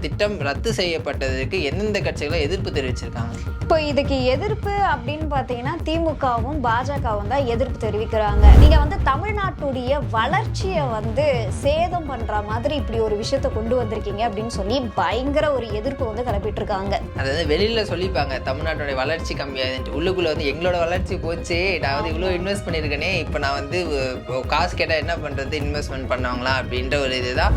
திட்டம் ரத்து செய்யப்பட்டதற்கு எந்தெந்த கட்சிகளும் எதிர்ப்பு தெரிவிச்சிருக்காங்க? இப்போ இதுக்கு எதிர்ப்பு அப்படின்னு பார்த்தீங்கன்னா திமுகவும் பாஜகவும் தான் எதிர்ப்பு தெரிவிக்கிறாங்க. நீங்க வந்து தமிழ்நாட்டுடைய வளர்ச்சியை வந்து சேதம் பண்ற மாதிரி இப்படி ஒரு விஷயத்த கொண்டு வந்திருக்கீங்க அப்படின்னு சொல்லி பயங்கர ஒரு எதிர்ப்பு வந்து கிளப்பிட்டு இருக்காங்க. அதாவது வெளியில சொல்லிப்பாங்க தமிழ்நாட்டுடைய வளர்ச்சி கம்மியாதுன்ட்டு, உள்ளுக்குள்ள வந்து எங்களோட வளர்ச்சி போச்சு, நான் வந்து இவ்வளோ இன்வெஸ்ட் பண்ணியிருக்கேனே, இப்போ நான் வந்து காசு கேட்டால் என்ன பண்ணுறது, இன்வெஸ்ட்மெண்ட் பண்ணுவாங்களா அப்படின்ற ஒரு இதுதான்.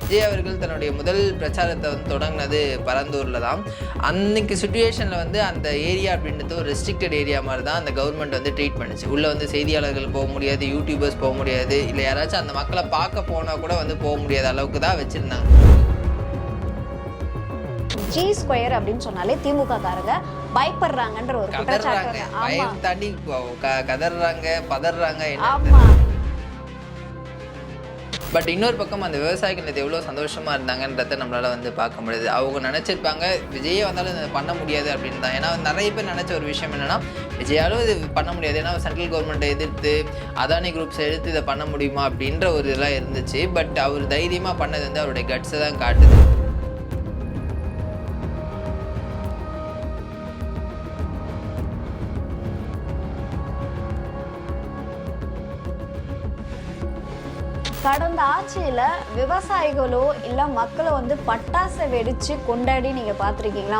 விஜய் அவர்கள் தன்னுடைய முதல் பிரச்சாரத்தை வந்து தொடங்கினது பரந்தூரில் தான். அன்னைக்கு சுச்சுவேஷனில் வந்து அந்த ஏரியா அப்படின்றது ஒரு ரெஸ்ட்ரிக்டட் ஏரியா மாதிரி தான் அந்த கவர்மெண்ட் வந்து ட்ரீட் பண்ணிச்சு. உள்ளே வந்து செய்தியாளர்கள் போக முடியாது, யூடியூபர்ஸ் போக முடியாது, இல்லை யாராச்சும் அந்த மக்களை பார்க்க போனால் கூட வந்து போக முடியாத அளவுக்கு தான் வச்சுருந்தாங்க. G² அப்படின்னு சொன்னாலே திமுக காரங்க பயப்படுறாங்கன்ற ஒரு குற்றச்சாட்டு. பயம் தாண்டி கதறாங்க, பதறாங்க. ஆமா. பட் இன்னொரு பக்கம் அந்த விவசாயிகள் இது எவ்வளோ சந்தோஷமாக இருந்தாங்கன்றத நம்மளால் வந்து பார்க்க முடியுது. அவங்க நினச்சிருப்பாங்க விஜயே வந்தாலும் இதை பண்ண முடியாது அப்படின்னு தான். ஏன்னா நிறைய பேர் நினச்ச ஒரு விஷயம் என்னென்னா, விஜயாலும் இது பண்ண முடியாது, ஏன்னா சென்ட்ரல் கவர்மெண்ட்டை எதிர்த்து அதானி குரூப்ஸை எடுத்து இதை பண்ண முடியுமா அப்படின்ற ஒரு இதெல்லாம் இருந்துச்சு. பட் அவர் தைரியமாக பண்ணது வந்து அவருடைய கட்ஸை தான் காட்டுது. கடந்த ஆட்சியில விவசாயிகளோ இல்ல மக்களை வந்து பட்டாசை வெடிச்சு கொண்டாடி நீங்க பாத்திருக்கீங்களா,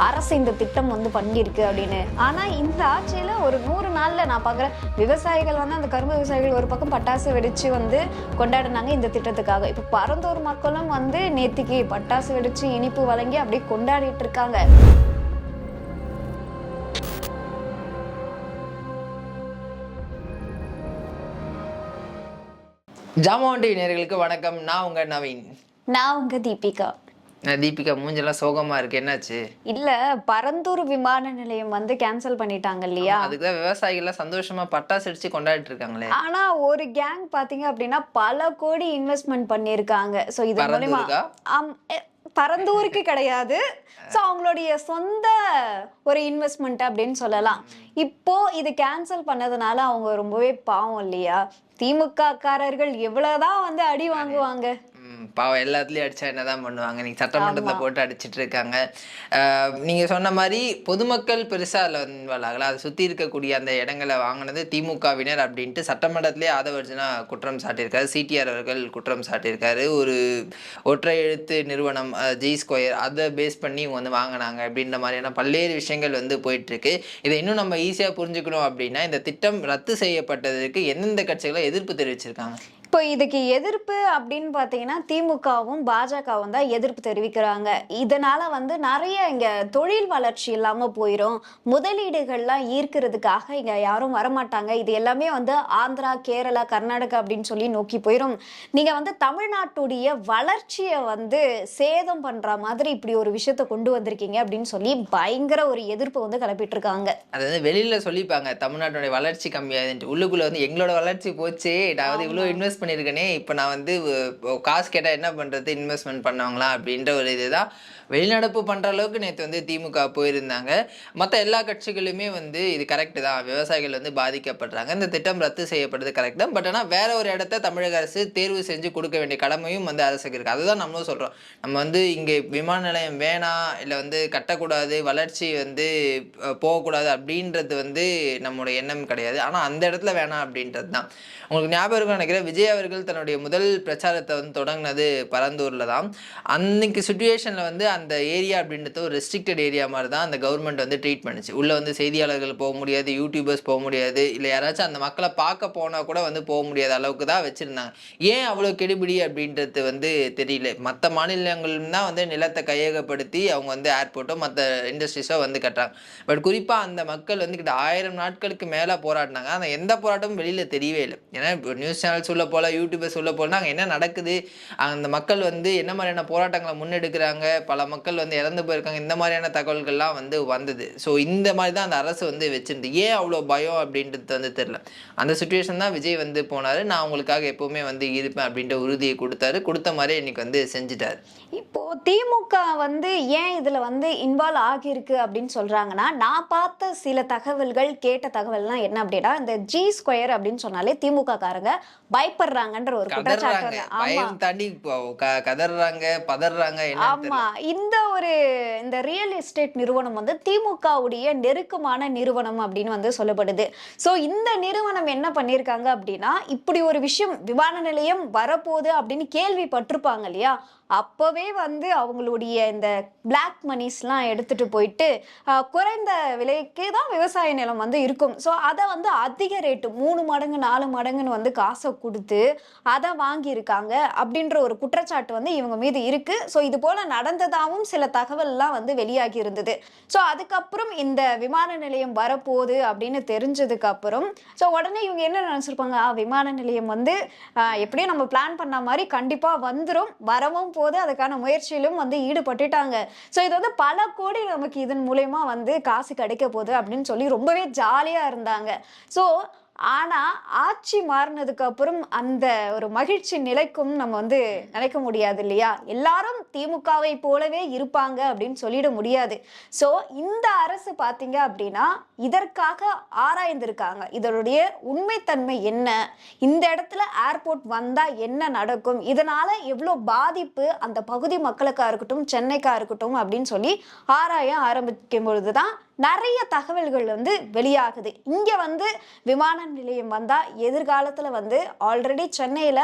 அரசு இந்த திட்டம் வந்து பண்ணிருக்கு அப்படின்னு. ஆனா இந்த ஆட்சியில ஒரு 100 நாள்ல நான் பாக்குறேன், விவசாயிகள் வந்து அந்த கரும்பு விவசாயிகள் ஒரு பக்கம் பட்டாசு வெடிச்சு வந்து கொண்டாடினாங்க இந்த திட்டத்துக்காக. இப்ப பரந்தூர் மக்களும் வந்து நேத்திக்கு பட்டாசு வெடிச்சு இனிப்பு வழங்கி அப்படியே கொண்டாடிட்டு இருக்காங்க. ஜாமான் டிவி நேயர்களுக்கு வணக்கம். நான் உங்க நவீன். நான் உங்க தீபிகா. தீபிகா மூஞ்செல்லாம் சோகமா இருக்கு, என்னாச்சு? இல்ல, பரந்தூர் விமான நிலையம் வந்து கேன்சல் பண்ணிட்டாங்க இல்லையா, அதுக்குதான் விவசாயிகள் சந்தோஷமா பட்டாசு அடிச்சு கொண்டாடிட்டு இருக்காங்களே. ஆனா ஒரு கேங் பாத்தீங்க அப்படின்னா பல கோடி இன்வெஸ்ட்மெண்ட் பண்ணிருக்காங்க. சோ இது மூலமா பரந்தூருக்கு கிடையாது, ஸோ அவங்களுடைய சொந்த ஒரு இன்வெஸ்ட்மெண்ட் அப்படின்னு சொல்லலாம். இப்போ இது கேன்சல் பண்ணதுனால அவங்க ரொம்பவே பாவம் இல்லையா. திமுக காரர்கள் எவ்வளவுதான் வந்து அடி வாங்குவாங்க, பாவம் எல்லாத்துலேயும் அடித்தா என்ன தான் பண்ணுவாங்க. நீங்கள் சட்டமன்றத்தில் போட்டு அடிச்சிட்டு இருக்காங்க. நீங்கள் சொன்ன மாதிரி பொதுமக்கள் பெருசாக அதில் வந்து இன்வால்வ் ஆகலை. அதை சுற்றி இருக்கக்கூடிய அந்த இடங்களை வாங்கினது திமுகவினர் அப்படின்ட்டு சட்டமன்றத்திலே ஆதவர்ஜனா குற்றம் சாட்டியிருக்காரு. சிடிஆர் அவர்கள் குற்றம் சாட்டியிருக்காரு. ஒரு ஒற்றை எழுத்து நிறுவனம் G² அதை பேஸ் பண்ணி இவங்க வந்து வாங்கினாங்க அப்படின்ற மாதிரியான பல்வேறு விஷயங்கள் வந்து போயிட்டுருக்கு. இதை இன்னும் நம்ம ஈஸியாக புரிஞ்சுக்கணும் அப்படின்னா, இந்த திட்டம் ரத்து செய்யப்பட்டதற்கு எந்தெந்த கட்சிகளும் எதிர்ப்பு தெரிவிச்சிருக்காங்க? இப்போ இதுக்கு எதிர்ப்பு அப்படின்னு பார்த்தீங்கன்னா திமுகவும் பாஜகவும் தான் எதிர்ப்பு தெரிவிக்கிறாங்க. இதனால வந்து நிறைய இங்க தொழில் வளர்ச்சி இல்லாம போயிடும், முதலீடுகள்லாம் ஈர்க்கிறதுக்காக இங்க யாரும் வரமாட்டாங்க, இது எல்லாமே வந்து ஆந்திரா, கேரளா, கர்நாடகா அப்படின்னு சொல்லி நோக்கி போயிடும். நீங்க வந்து தமிழ்நாட்டுடைய வளர்ச்சியை வந்து சேதம் பண்ற மாதிரி இப்படி ஒரு விஷயத்த கொண்டு வந்திருக்கீங்க அப்படின்னு சொல்லி பயங்கர ஒரு எதிர்ப்பு வந்து கிளப்பிட்டு இருக்காங்க. அதாவது வெளியில சொல்லிப்பாங்க தமிழ்நாட்டுடைய வளர்ச்சி கம்மியாதுன்ட்டு, உள்ளுக்குள்ள வந்து எங்களோட வளர்ச்சி போச்சு, நான் வந்து இவ்வளோ இன்வெஸ்ட் பண்ணியிருக்கேனே, இப்போ நான் வந்து காசு கேட்டால் என்ன பண்ணுறது, இன்வெஸ்ட்மெண்ட் பண்ணுவாங்களா அப்படின்ற ஒரு இதுதான். வெளிநடப்பு பண்ணுற அளவுக்கு நேற்று வந்து திமுக போயிருந்தாங்க. மற்ற எல்லா கட்சிகளுமே வந்து இது கரெக்டு தான், விவசாயிகள் வந்து பாதிக்கப்படுறாங்க, இந்த திட்டம் ரத்து செய்யப்படுறது கரெக்ட் தான். பட் ஆனால் வேற ஒரு இடத்த தமிழக அரசு தேர்வு செஞ்சு கொடுக்க வேண்டிய கடமையும் வந்து அரசுக்கு இருக்குது. அதுதான் நம்மளும் சொல்கிறோம். நம்ம வந்து இங்கே விமான நிலையம் வேணாம், இல்லை வந்து கட்டக்கூடாது, வளர்ச்சி வந்து போகக்கூடாது அப்படின்றது வந்து நம்மளோட எண்ணம் கிடையாது. ஆனால் அந்த இடத்துல வேணாம் அப்படின்றது தான். உங்களுக்கு ஞாபகம் இருக்குன்னு நினைக்கிறேன், விஜய் அவர்கள் தன்னுடைய முதல் பிரச்சாரத்தை வந்து தொடங்கினது பரந்தூரில் தான். அன்னைக்கு சுச்சுவேஷனில் வந்து அந்த ஏரியா அப்படின்றது ஒரு ரெஸ்ட்ரிக்டட் ஏரியா மாதிரி தான் அந்த கவர்மெண்ட் வந்து ட்ரீட் பண்ணிச்சு. உள்ளே வந்து செய்தியாளர்கள் போக முடியாது, யூடியூபர்ஸ் போக முடியாது, இல்லை யாராச்சும் அந்த மக்களை பார்க்க போனால் கூட வந்து போக முடியாத அளவுக்கு தான் வச்சுருந்தாங்க. ஏன் அவ்வளோ கெடுபிடி அப்படின்றது வந்து தெரியல. மற்ற மாநிலங்களும் தான் வந்து நிலத்தை கையகப்படுத்தி அவங்க வந்து ஏர்போர்ட்டோ மற்ற இண்டஸ்ட்ரீஸோ வந்து கட்டுறாங்க. பட் குறிப்பாக அந்த மக்கள் வந்து கிட்ட 1000 நாட்களுக்கு மேலே போராடினாங்க. ஆனால் எந்த போராட்டமும் வெளியில் தெரியவே இல்லை. ஏன்னா இப்போ நியூஸ் சேனல்ஸ் உள்ள போல, யூடியூபர்ஸ் உள்ள போல அங்கே என்ன நடக்குது, அந்த மக்கள் வந்து என்ன மாதிரியான போராட்டங்களை முன்னெடுக்கிறாங்க, பல மக்கள் வந்து இறந்து போயிருக்காங்க, இந்த மாதிரியான தகவல்கள்லாம் வந்து வந்தது. ஸோ இந்த மாதிரி தான் அந்த அரசு வந்து வச்சிருந்து. ஏன் அவ்வளோ பயம் அப்படின்றது வந்து தெரியல. அந்த சுச்சுவேஷன் தான் விஜய் வந்து போனார், நான் உங்களுக்காக எப்போவுமே வந்து இருப்பேன் அப்படின்ற உறுதியை கொடுத்தாரு. கொடுத்த மாதிரி இன்னைக்கு வந்து செஞ்சுட்டார். இப்போ திமுக வந்து ஏன் இதுல வந்து இன்வால்வ் ஆகியிருக்கு அப்படின்னு சொல்றாங்கன்னா, நான் பார்த்த சில தகவல்கள், கேட்ட தகவல்லாம் என்ன அப்படின்னா, இந்த G² அப்படின்னு சொன்னாலே திமுக காரங்க பயப்படுற பயப்படுறாங்கன்ற ஒரு குற்றச்சாட்டு கதறாங்க, வந்து. ஆமா பயம் தாண்டி கதறாங்க, பதறாங்க என்னன்னு ஆமா இந்த ரியல் எஸ்டேட் நிறுவனம் வந்து திமுகவுடைய நெருக்கமான நிறுவனம் அப்படின்னு வந்து சொல்லப்படுது. சோ இந்த நிறுவனம் என்ன பண்ணிருக்காங்க அப்படின்னா, இப்படி ஒரு விஷயம் விமான நிலையம் வரப்போகுது அப்படின்னு கேள்விப்பட்டிருப்பாங்க இல்லையா, அப்பவே வந்து அவங்களுடைய இந்த பிளாக் மணிஸ்லாம் எடுத்துட்டு போயிட்டு குறைந்த விலைக்கு தான் விவசாய நிலம் வந்து இருக்கும். ஸோ அதை வந்து அதிக ரேட்டு 3 மடங்கு 4 மடங்குன்னு வந்து காசை கொடுத்து அதை வாங்கியிருக்காங்க அப்படின்ற ஒரு குற்றச்சாட்டு வந்து இவங்க மீது இருக்கு. ஸோ இது போல நடந்ததாகவும் சில தகவல்லாம் வந்து வெளியாகி இருந்தது. ஸோ அதுக்கப்புறம் இந்த விமான நிலையம் வரப்போகுது அப்படின்னு தெரிஞ்சதுக்கு அப்புறம் ஸோ உடனே இவங்க என்ன நினைச்சிருப்பாங்க, விமான நிலையம் வந்து எப்படியும் நம்ம பிளான் பண்ண மாதிரி கண்டிப்பா வந்துரும், வரவும் போது அதுக்கான முயற்சியிலும் வந்து ஈடுபட்டுட்டாங்க. ஸோ இது வந்து பல கோடி நமக்கு இதன் மூலயமா வந்து காசு கிடைக்க போகுது அப்படின்னு சொல்லி ரொம்பவே ஜாலியா இருந்தாங்க. ஸோ ஆனா ஆட்சி மாறினதுக்கு அப்புறம் அந்த ஒரு மகிழ்ச்சி நிலைக்கும் நம்ம வந்து நினைக்க முடியாது இல்லையா. எல்லாரும் திமுகவை போலவே இருப்பாங்க அப்படின்னு சொல்லிட முடியாது. சோ இந்த அரசு பாத்தீங்க அப்படின்னா இதற்காக ஆராய்ந்திருக்காங்க, இதனுடைய உண்மைத்தன்மை என்ன, இந்த இடத்துல ஏர்போர்ட் வந்தா என்ன நடக்கும், இதனால எவ்வளவு பாதிப்பு அந்த பகுதி மக்களுக்கா இருக்கட்டும் சென்னைக்கா இருக்கட்டும் அப்படின்னு சொல்லி ஆராய ஆரம்பிக்கும் பொழுதுதான் நிறைய தகவல்கள் வந்து வெளியாகுது. இங்க வந்து விமான நிலையம் வந்தா எதிர்காலத்துல வந்து ஆல்ரெடி சென்னையில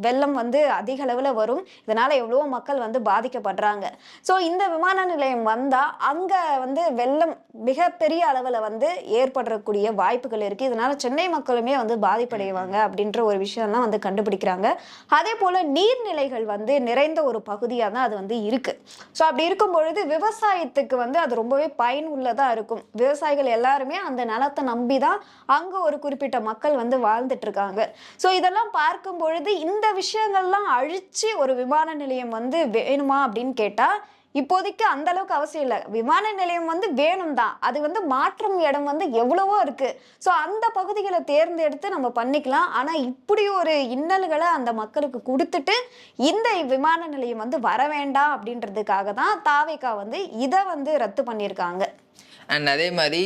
வெள்ளம் வந்து அதிக அளவில் வரும், இதனால எவ்வளவோ மக்கள் வந்து பாதிக்கப்படுறாங்க. ஸோ இந்த விமான நிலையம் வந்தா அங்க வந்து வெள்ளம் மிகப்பெரிய அளவில் வந்து ஏற்படக்கூடிய வாய்ப்புகள் இருக்கு, இதனால சென்னை மக்களுமே வந்து பாதிப்படைவாங்க அப்படின்ற ஒரு விஷயம்லாம் வந்து கண்டுபிடிக்கிறாங்க. அதே போல நீர்நிலைகள் வந்து நிறைந்த ஒரு பகுதியாக தான் அது வந்து இருக்கு. ஸோ அப்படி இருக்கும் பொழுது விவசாயத்துக்கு வந்து அது ரொம்பவே பயனுள்ளதா இருக்கும். விவசாயிகள் எல்லாருமே அந்த நிலத்தை நம்பி தான் அங்க ஒரு குறிப்பிட்ட மக்கள் வந்து வாழ்ந்துட்டு இருக்காங்க. ஸோ இதெல்லாம் பார்க்கும் பொழுது இந்த விஷயங்கள்லாம் அழிச்சு ஒரு விமான நிலையம் வந்து வேணுமா அப்படின்னு கேட்டா இப்போதைக்கு அந்த அளவுக்கு அவசியம் இல்லை. விமான நிலையம் வந்து வேணும் தான், அது வந்து மாற்றும் இடம் வந்து எவ்வளவோ இருக்கு. ஸோ அந்த பகுதிகளை தேர்ந்தெடுத்து நம்ம பண்ணிக்கலாம். ஆனா இப்படி ஒரு இன்னல்களை அந்த மக்களுக்கு கொடுத்துட்டு இந்த விமான நிலையம் வந்து வர வேண்டாம் அப்படின்றதுக்காக தான் தாவேகா வந்து இதை வந்து ரத்து பண்ணியிருக்காங்க. அண்ட் அதே மாதிரி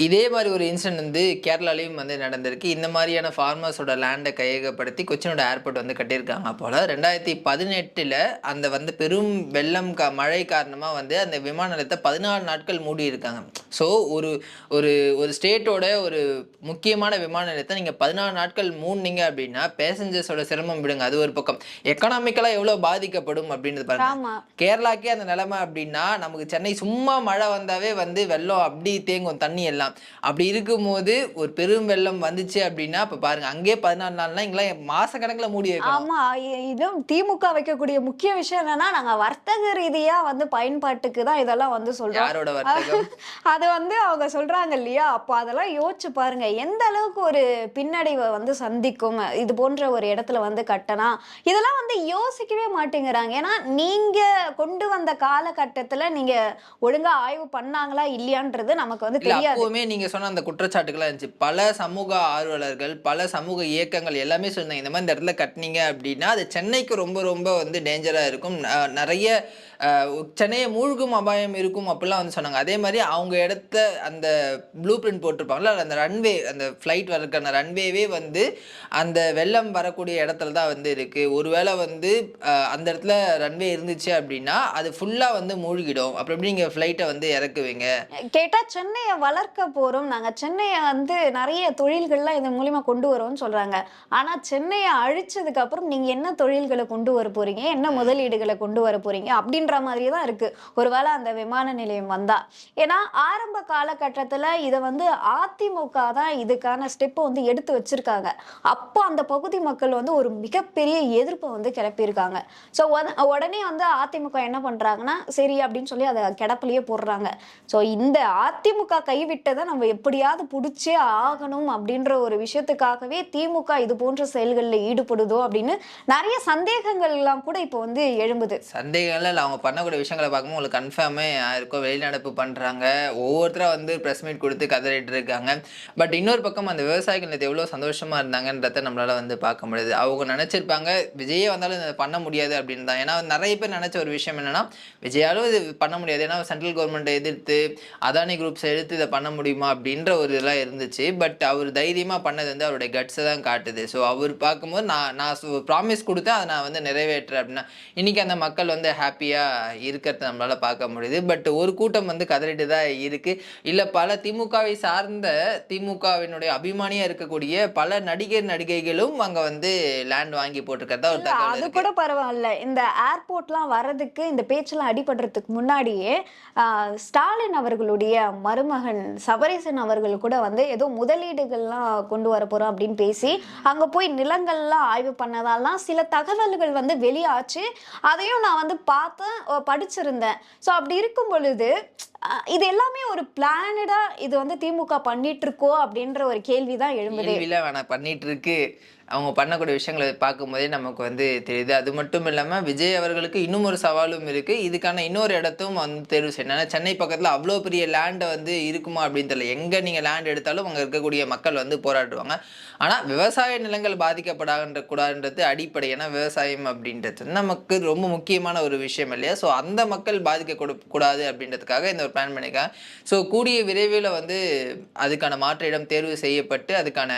இதே மாதிரி ஒரு இன்சிடென்ட் வந்து கேரளாலையும் வந்து நடந்திருக்கு. இந்த மாதிரியான ஃபார்மர்ஸோட லேண்டை கையகப்படுத்தி கொச்சினோட ஏர்போர்ட் வந்து கட்டியிருக்காங்க போல். 2018 அந்த வந்து பெரும் வெள்ளம் மழை காரணமாக வந்து அந்த விமான நிலையத்தை 14 நாட்கள் மூடி இருக்காங்க. ஸோ ஒரு ஒரு ஒரு ஸ்டேட்டோட ஒரு முக்கியமான விமான நிலையத்தை நீங்கள் 14 நாட்கள் மூடினீங்க அப்படின்னா பேசஞ்சர்ஸோட சிரமம் விடுங்க, அது ஒரு பக்கம், எக்கனாமிக்கலாக எவ்வளோ பாதிக்கப்படும் அப்படின்றது பாருங்க. கேரளாக்கே அந்த நிலைமை அப்படின்னா நமக்கு சென்னை சும்மா மழை வந்தாவே வந்து வெள்ளம் அப்படி தேங்கும் தண்ணி எல்லாம். அப்படி இருக்கும்போது ஒரு பெரும் வெள்ளம் வந்துச்சு அப்படின்னா இப்ப பாருங்க அங்கே 14 நாள்னா இங்கெல்லாம் மாச கணக்குல மூடி வைக்கணும். ஆமா, இதுவும் திமுக வைக்கக்கூடிய முக்கிய விஷயம் என்னன்னா நாங்க வர்த்தக ரீதியா வந்து பயன்பாட்டுக்கு தான் இதெல்லாம் வந்து சொல்றோம். யாரோட வர்த்தகம் அது வந்து அவங்க சொல்றாங்க இல்லையா, அப்போ அதெல்லாம் யோசிச்சு பாருங்க எந்த அளவுக்கு ஒரு பின்னடைவை வந்து சந்திக்கும் இது போன்ற ஒரு இடத்துல வந்து கட்டணா. இதெல்லாம் வந்து யோசிக்கவே மாட்டேங்கிறாங்க. ஏன்னா நீங்க கொண்டு வந்த காலகட்டத்துல நீங்க ஒழுங்கா ஆய்வு பண்ணாங்களா இல்லையான்றது நமக்கு வந்து தெரியாது. நீங்க சொன்ன அந்த குற்றச்சாட்டுகள் இருந்துச்சு. பல சமூக ஆர்வலர்கள் பல சமூக இயக்கங்கள் எல்லாமே சொன்னாங்க இந்த மாதிரி இந்த இடத்துல கட்டினீங்க அப்படின்னா அது சென்னைக்கு ரொம்ப ரொம்ப வந்து டேஞ்சரா இருக்கும், நிறைய சென்னையை மூழ்கும் அபாயம் இருக்கும் அப்படிலாம் வந்து சொன்னாங்க. அதே மாதிரி அவங்க இடத்த அந்த ப்ளூ பிரிண்ட் போட்டிருப்பாங்களா, அந்த ரன்வே அந்த ஃப்ளைட் வரக்கான ரன்வேவே வந்து அந்த வெள்ளம் வரக்கூடிய இடத்துல தான் வந்து இருக்கு. ஒருவேளை வந்து அந்த இடத்துல ரன்வே இருந்துச்சு அப்படின்னா அது ஃபுல்லா வந்து மூழ்கிடும், அப்புறம் எப்படி நீங்க ஃப்ளைட்டை வந்து இறக்குவீங்க கேட்டா சென்னையை வளர்க்க போறோம் நாங்க, சென்னையை வந்து நிறைய தொழில்கள்லாம் இதன் மூலியமா கொண்டு வரோம்னு சொல்றாங்க. ஆனா சென்னையை அழிச்சதுக்கு அப்புறம் நீங்க என்ன தொழில்களை கொண்டு வர போறீங்க, என்ன முதலீடுகளை கொண்டு வர போறீங்க அப்படின்ற மாதிரி தான் இருக்கு ஒருவேளை அந்த விமான நிலையம் வந்தா. ஏன்னா ஆரம்ப காலகட்டத்துல இதை வந்து அதிமுக தான் இதுக்கான ஸ்டெப்பை வந்து எடுத்து வச்சிருக்காங்க. அப்போ அந்த பகுதி மக்கள் வந்து ஒரு மிகப்பெரிய எதிர்ப்பை வந்து கிளப்பியிருக்காங்க. ஸோ உடனே வந்து அதிமுக என்ன பண்றாங்கன்னா சரி அப்படின்னு சொல்லி அதை கிடப்பிலேயே போடுறாங்க. ஸோ இந்த அதிமுக கைவிட்டதை நம்ம எப்படியாவது பிடிச்சே ஆகணும் அப்படின்ற ஒரு விஷயத்துக்காகவே திமுக இது போன்ற செயல்களில் ஈடுபடுதோ அப்படின்னு நிறைய சந்தேகங்கள் எல்லாம் கூட இப்போ வந்து எழும்புது. சந்தேகங்கள் அவங்க பண்ணக்கூடிய விஷயங்களை பார்க்கும்போது உங்களுக்கு கன்ஃபார்மே இருக்கும், வெளிநடப்பு பண்ணுறாங்க, ஒவ்வொருத்தராக வந்து ப்ரெஸ் மீட் கொடுத்து கதறிட்டு இருக்காங்க. பட் இன்னொரு பக்கம் அந்த விவசாயிகள் இது எவ்வளோ சந்தோஷமாக இருந்தாங்கன்றத நம்மளால் வந்து பார்க்க முடியுது. அவங்க நினச்சிருப்பாங்க விஜயே வந்தாலும் இதை பண்ண முடியாது அப்படின்னு தான். ஏன்னா நிறைய பேர் நினச்ச ஒரு விஷயம் என்னென்னா விஜயாலும் இது பண்ண முடியாது, ஏன்னா சென்ட்ரல் கவர்மெண்ட்டை எதிர்த்து அதானி குரூப்ஸை எடுத்து இதை பண்ண முடியுமா அப்படின்ற ஒரு இதெல்லாம் இருந்துச்சு. பட் அவர் தைரியமா பண்ணது வந்து அவருடைய கட்ஸை தான் காட்டுது. ஸோ அவர் பார்க்கும்போது நான் ப்ராமிஸ் கொடுத்தேன், அதை நான் வந்து நிறைவேற்றுறேன் அப்படின்னா இன்னைக்கு அந்த மக்கள் வந்து ஹாப்பியா இருக்கிறத நம்மளால பார்க்க முடியுது. பட் ஒரு கூட்டம் வந்து கதறிட்டு தான் இருக்கு. இல்ல பல திமுகவை சார்ந்த திமுகவினுடைய அபிமானியா இருக்கக்கூடிய பல நடிகைகளும் அங்க வந்து லேண்ட் வாங்கி போட்டிருக்கிறதா ஒரு தகவல் அது இருக்கு. கூட பரவாயில்ல. இந்த ஏர்போர்ட்லாம் வர்றதுக்கு இந்த பேச்செல்லாம் அடிபடுறதுக்கு முன்னாடியே ஸ்டாலின் அவர்களுடைய மருமகன் சபரீசன் அவர்கள் கூட வந்து ஏதோ முதலீடுகள்லாம் கொண்டு வர போறோம் அப்படின்னு பேசி அங்க போய் நிலங்கள்லாம் ஆய்வு பண்ணதாலாம் சில தகவல்கள் வந்து வெளியாச்சு. அதையும் நான் வந்து பார்த்தேன், படிச்சிருந்தேன். ஸோ அப்படி இருக்கும் பொழுது இது எல்லாமே ஒரு பிளானடா இது வந்து திமுக பண்ணிட்டு இருக்கோ அப்படின்ற ஒரு கேள்விதான் எழும்புது. கேள்வியில வேணாம் பண்ணிட்டு இருக்கு. அவங்க பண்ணக்கூடிய விஷயங்களை பார்க்கும்போதே நமக்கு வந்து தெரியுது. அது மட்டும் இல்லாமல் விஜய் அவர்களுக்கு இன்னும் ஒரு சவாலும் இருக்குது. இதுக்கான இன்னொரு இடத்தும் வந்து தேர்வு செய்யணும். ஏன்னா சென்னை பக்கத்தில் அவ்வளோ பெரிய லேண்டை வந்து இருக்குமா அப்படின்னு தெரியல. எங்கே நீங்கள் லேண்ட் எடுத்தாலும் அங்கே இருக்கக்கூடிய மக்கள் வந்து போராடுவாங்க. ஆனால் விவசாய நிலங்கள் கூடாதுன்றது அடிப்படை. ஏன்னா விவசாயம் அப்படின்றது நமக்கு ரொம்ப முக்கியமான ஒரு விஷயம் இல்லையா? ஸோ அந்த மக்கள் கூடாது அப்படின்றதுக்காக இந்த ஒரு பிளான் பண்ணியிருக்காங்க. ஸோ கூடிய விரைவில் வந்து அதுக்கான மாற்று இடம் தேர்வு செய்யப்பட்டு அதுக்கான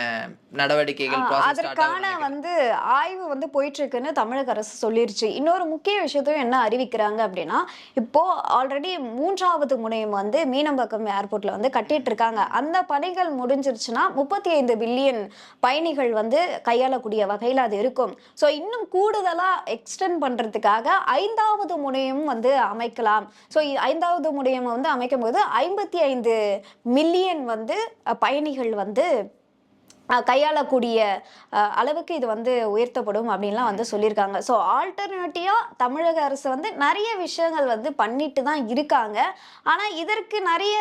நடவடிக்கைகள் அதற்கான வந்து ஆய்வு வந்து போயிட்டு இருக்குன்னு தமிழக அரசு சொல்லிருச்சு. இன்னொரு முக்கிய விஷயத்தையும் என்ன அறிவிக்கிறாங்க அப்படின்னா, இப்போ ஆல்ரெடி 3வது முனையம் வந்து மீனம்பாக்கம் ஏர்போர்ட்ல வந்து கட்டிட்டு இருக்காங்க. அந்த பணிகள் முடிஞ்சிருச்சுன்னா 35 பில்லியன் பயணிகள் வந்து கையாளக்கூடிய வகையில் அது இருக்கும். ஸோ இன்னும் கூடுதலா எக்ஸ்டெண்ட் பண்றதுக்காக 5வது முனையம் வந்து அமைக்கலாம். ஸோ 5வது முனையம் வந்து அமைக்கும் போது 55 மில்லியன் வந்து பயணிகள் வந்து கையாளக்கூடிய அளவுக்கு இது வந்து உயர்த்தப்படும் அப்படின்லாம் வந்து சொல்லியிருக்காங்க. ஸோ ஆல்டர்னேட்டிவா தமிழக அரசு வந்து நிறைய விஷயங்கள் வந்து பண்ணிட்டு தான் இருக்காங்க. ஆனால் இதற்கு நிறைய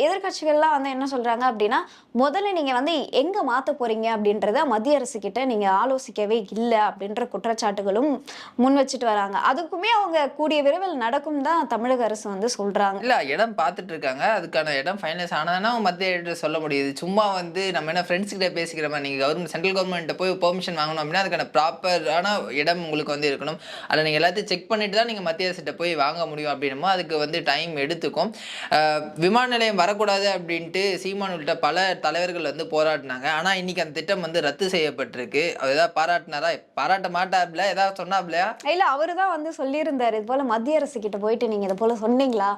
எதிர்கட்சிகள்லாம் வந்து என்ன சொல்றாங்க அப்படின்னா, முதல்ல நீங்க வந்து எங்க மாற்ற போறீங்க அப்படின்றத மத்திய அரசு கிட்ட நீங்க ஆலோசிக்கவே இல்லை அப்படின்ற குற்றச்சாட்டுகளும் முன் வச்சுட்டு வராங்க. அதுக்குமே அவங்க கூடிய விரைவில் நடக்கும் தான் தமிழக அரசு வந்து சொல்றாங்க. இல்ல இடம் பார்த்துட்டு இருக்காங்க. அதுக்கான இடம் ஃபைனலைஸ் ஆனதுன்னா மத்திய சொல்ல முடியுது. சும்மா வந்து நம்ம என்ன ஃப்ரெண்ட்ஸ் கிட்ட பேசிக்கிற மாதிரி நீங்கள் சென்ட்ரல் கவர்மெண்ட்டை போய் பெர்மிஷன் வாங்கணும் அப்படின்னா அதுக்கான ப்ராப்பரான இடம் உங்களுக்கு வந்து இருக்கணும். அதில் நீங்கள் எல்லாத்தையும் செக் பண்ணிட்டு தான் நீங்கள் மத்திய அரசிட்ட போய் வாங்க முடியும் அப்படின்னுமோ அதுக்கு வந்து டைம் எடுத்துக்கும். விமான நிலையம் வரக்கூடாது அப்படின்ட்டு சீமான் உள்ளிட்ட பல தலைவர்கள் வந்து போராடினாங்க. ஆனால் இன்னைக்கு அந்த திட்டம் வந்து ரத்து செய்யப்பட்டிருக்கு. அவர் ஏதாவது பாராட்டினாரா? பாராட்ட மாட்டாப்ல, ஏதாவது சொன்னாப்லையா? இல்லை, அவரு தான் வந்து சொல்லியிருந்தாரு, இது போல மத்திய அரசு கிட்ட போயிட்டு நீங்கள் இது போல சொன்னீங்களா,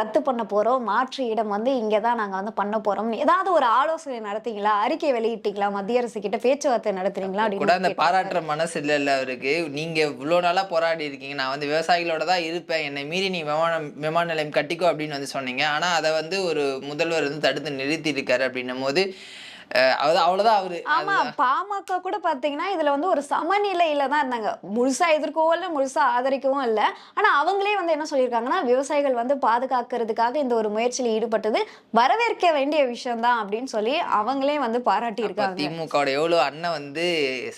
ரத்து பண்ண போகிறோம், மாற்று இடம் வந்து இங்கே தான் நாங்கள் வந்து பண்ண போகிறோம், ஏதாவது ஒரு ஆலோசனை நடத்தீங்களா, அறிக்கை வெளியிட்டீங்களா, மத்திய அரசு கிட்ட பேச்சுவார்த்தை நடத்துறீங்களா கூட அந்த பாராட்டுற மனசு இல்ல அவருக்கு. நீங்க இவ்வளவு நாளா போராடி இருக்கீங்க, நான் வந்து விவசாயிகளோட தான் இருப்பேன், என்னை மீறி நீ விமான நிலையம் கட்டிக்கோ அப்படின்னு வந்து சொன்னீங்க. ஆனா அதை வந்து ஒரு முதல்வர் வந்து தடுத்து நிறுத்தி இருக்காரு அப்படின்னும் போது அவ்வளவுதான் அவரு. ஆமா, பாமக கூட பாத்தீங்கன்னா இதுல வந்து ஒரு சமநிலையில தான் இருந்தாங்க. முழுசா எதிர்க்கவும் இல்லை, முழுசா ஆதரிக்கவும் இல்லை. ஆனா அவங்களே வந்து என்ன சொல்லியிருக்காங்கன்னா, விவசாயிகள் வந்து பாதுகாக்கிறதுக்காக இந்த ஒரு முயற்சியில் ஈடுபட்டது வரவேற்க வேண்டிய விஷயம் தான் அப்படின்னு சொல்லி அவங்களே வந்து பாராட்டி இருக்காங்க. திமுக எவ்வளவு அண்ணன் வந்து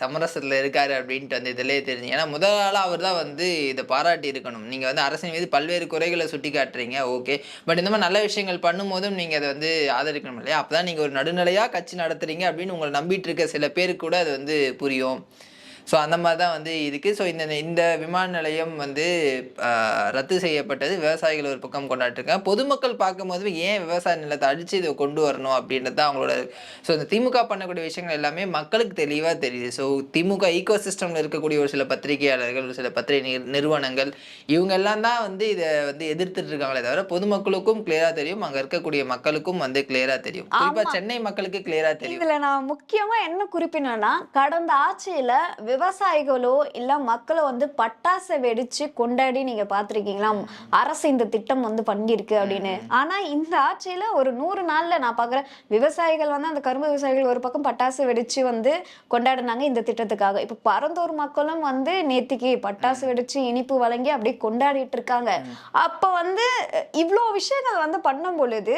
சமரசத்துல இருக்காரு அப்படின்ட்டு வந்து இதுலயே தெரிஞ்சு. ஏன்னா முதல் நாளா அவர் தான் வந்து இதை பாராட்டி இருக்கணும். நீங்க வந்து அரசின் மீது பல்வேறு குறைகளை சுட்டி காட்டுறீங்க, ஓகே, பட் இந்த மாதிரி நல்ல விஷயங்கள் பண்ணும் போதும் நீங்க அதை வந்து ஆதரிக்கணும் இல்லையா? அப்பதான் நீங்க ஒரு நடுநிலையா கட்சி நடத்துறீங்க அப்படின்னு உங்களை நம்பிட்டு இருக்க சில பேருக்கு கூட அது வந்து புரியும். ஸோ அந்த மாதிரி தான் வந்து இருக்குது. ஸோ இந்த விமான நிலையம் வந்து ரத்து செய்யப்பட்டது விவசாயிகள் ஒரு பக்கம் கொண்டாட்டிருக்காங்க. பொதுமக்கள் பார்க்கும்போது ஏன் விவசாய நிலத்தை அடித்து இதை கொண்டு வரணும் அப்படின்றது தான் அவங்களோட. ஸோ இந்த திமுக பண்ணக்கூடிய விஷயங்கள் எல்லாமே மக்களுக்கு தெளிவாக தெரியுது. ஸோ திமுக ஈகோ சிஸ்டமில் இருக்கக்கூடிய ஒரு சில பத்திரிகையாளர்கள், ஒரு சில பத்திரிகை நிறுவனங்கள், இவங்க எல்லாம் தான் வந்து இதை வந்து எதிர்த்துட்டு இருக்காங்களே தவிர பொதுமக்களுக்கும் கிளியராக தெரியும், அங்கே இருக்கக்கூடிய மக்களுக்கும் வந்து கிளியராக தெரியும். குறிப்பாக சென்னை மக்களுக்கு கிளியராக தெரியும். இதில் நான் முக்கியமாக என்ன குறிப்பினேன்னா, கடந்த ஆட்சியில் விவசாயிகளோ இல்ல மக்களோ வந்து பட்டாசை வெடிச்சு கொண்டாடி நீங்க பாத்திருக்கீங்களா, அரசு இந்த திட்டம் வந்து பண்ணிருக்கு அப்படின்னு? ஆனா இந்த ஆட்சியில ஒரு 100 நாள்ல நான் பாக்குறேன், விவசாயிகள் வந்து அந்த கரும்பு விவசாயிகள் ஒரு பக்கம் பட்டாசு வெடிச்சு வந்து கொண்டாடினாங்க இந்த திட்டத்துக்காக. இப்ப பரந்தூர் மக்களும் வந்து நேத்திக்கு பட்டாசு வெடிச்சு இனிப்பு வழங்கி அப்படியே கொண்டாடிட்டு இருக்காங்க. அப்ப வந்து இவ்வளோ விஷயங்கள் வந்து பண்ணும் பொழுது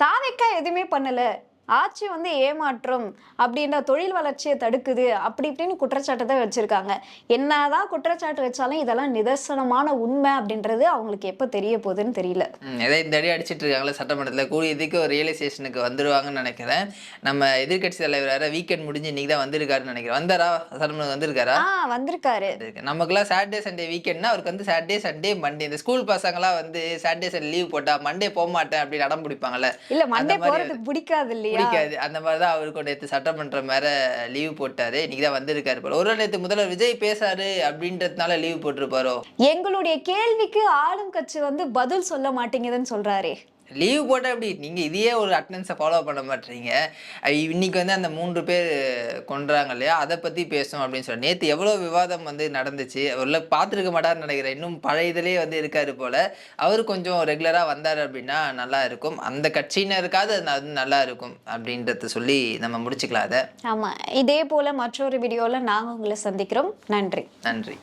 தாவேக்கா எதுவுமே பண்ணல, ஆட்சி வந்து ஏமாற்றம் அப்படின்ற தொழில் வளர்ச்சியை தடுக்குது அப்படி இப்படின்னு குற்றச்சாட்டு தான் வச்சிருக்காங்க. என்னதான் குற்றச்சாட்டு வச்சாலும் இதெல்லாம் நிதர்சனமான உண்மை அப்படின்றது அவங்களுக்கு எப்ப தெரிய போகுதுன்னு தெரியல. ஏதோ இந்த அடி அடிச்சிட்டு இருக்காங்களே சட்டமன்றத்தில், கூடியதுக்கு ஒரு ரியலைசேஷனுக்கு வந்துருவாங்கன்னு நினைக்கிறேன். நம்ம எதிர்க்கட்சி தலைவர் வேற வீக்கெண்ட் முடிஞ்சு இன்னைக்கு தான் வந்திருக்காருன்னு நினைக்கிறேன். வந்தாரா சட்டமன்றம் வந்திருக்காரா? வந்திருக்காரு. நமக்குலாம் சாட்டர்டே சண்டே வீக்கெண்ட்னா அவருக்கு வந்து சாட்டர்டே சண்டே மண்டே. இந்த ஸ்கூல் பசங்களாம் வந்து சாட்டர்டே சண்டே லீவ் போட்டா மண்டே போக மாட்டேன் அப்படின்னு அடம் பிடிப்பாங்கல்ல. இல்ல மண்டே போறதுக்கு பிடிக்காது இல்லையா? பிடிக்காது. அந்த மாதிரி தான் அவருக்கு நேற்று சட்டமன்றம் வேற லீவ் போட்டாரு. இன்னைக்கு தான் வந்திருக்காரு போல. ஒரு நேற்று முதல்வர் விஜய் பேசாரு அப்படின்றதுனால லீவ் போட்டிருப்பாரோ? எங்களுடைய கேள்விக்கு ஆளும் கட்சி வந்து பதில் சொல்ல மாட்டேங்குதுன்னு சொல்றாரே. லீவ் போட்டால் எப்படி? நீங்கள் இதையே ஒரு அட்டண்டன்ஸை ஃபாலோ பண்ண மாட்டீங்க. இன்னைக்கு வந்து அந்த 3 பேர் கொன்றாங்க இல்லையா, அதை பற்றி பேசணும் அப்படின்னு சொல்லி நேற்று எவ்வளோ விவாதம் வந்து நடந்துச்சு. அவரில் பார்த்துருக்க மாட்டாருன்னு நினைக்கிறேன். இன்னும் பழைய இதிலே வந்து இருக்காரு போல். அவர் கொஞ்சம் ரெகுலராக வந்தார் அப்படின்னா நல்லா இருக்கும். அந்த கட்சியினருக்காவது அது நல்லா இருக்கும் அப்படின்றத சொல்லி நம்ம முடிச்சுக்கலாம் அதை. ஆமாம், இதே போல் மற்றொரு வீடியோவில் நாங்கள் உங்களை சந்திக்கிறோம். நன்றி. நன்றி.